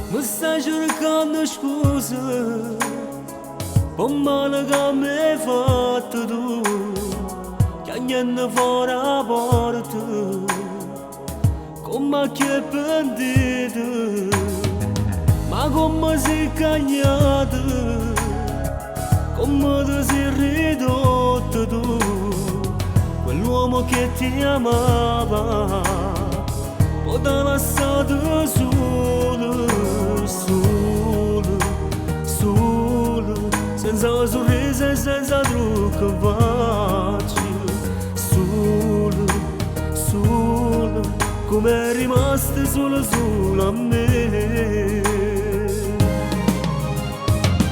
Mi stai cercando scuse per male che mi hai fatto tu, che niente fuori la porta, come che è pentito, ma come sei cagnato, come ti sei ridotto tu, quell'uomo che ti amava, poi ti ha lasciato solo, solo, solo, senza sorriso e senza trucco facile, solo, solo, come è rimasto solo, solo a me.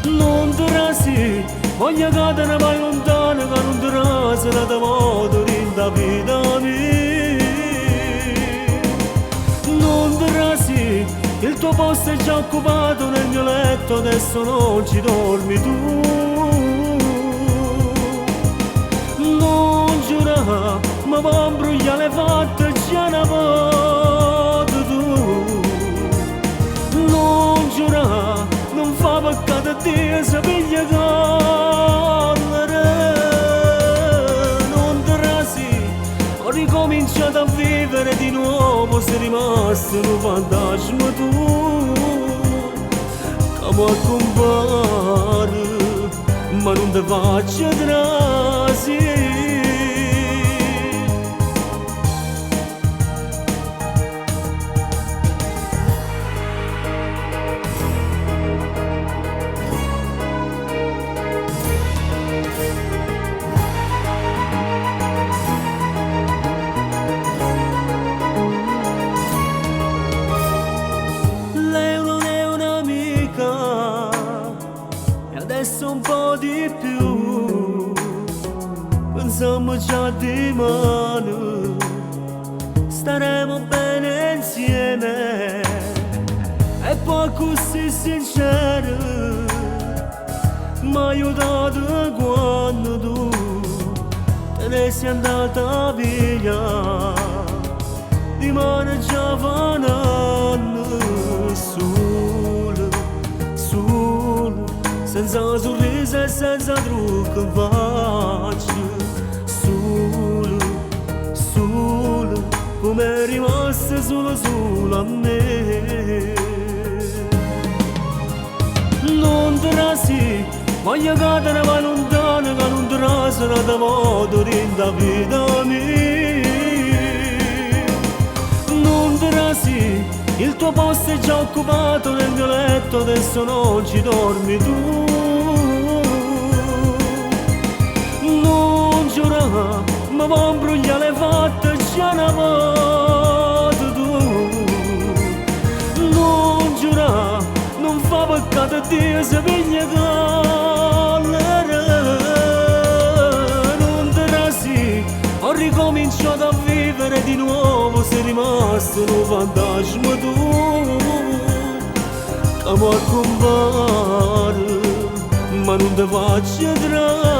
Non ti rasi, voglio che te ne vai lontano, che non ti rasi la tua moto rinda vita mia. Non ti rasi, il tuo posto è già occupato nel mio letto, adesso non ci dormi tu. Non giurare, ma va a imbrogliare le fatte già una volta tu. Non giurare, non fa peccato a Dio se piglia collera. Non ti rasi, ho ricominciato a vivere di nuovo, sei rimasto un fantasma tu, che mi accompagna, ma non ti faccio trasi. Adesso un po' di più, pensiamo già di mano, staremo bene insieme, e poi così sincero, mi hai aiutato quando tu te ne sei andata via, di mano già fa un anno, solo, solo, senza sorriso e senza trucco facile, solo, solo, come è rimasto solo, solo a me. Non ti rasi, voglio che te ne vai lontano, che non ti rasi la tua moto rinda vita mia. Non ti rasi, il tuo posto è già occupato nel mio letto, adesso non ci dormi tu. Non giurare, ma va a imbrogliare le fatte già una volta tu. Non giurare, non fa peccato a Dio se piglia collera. Non ti rasi, ho ricominciato a vivere di nuovo, sei rimasto un fantasma tu, che mi accompagna, ma non ti faccio trasire.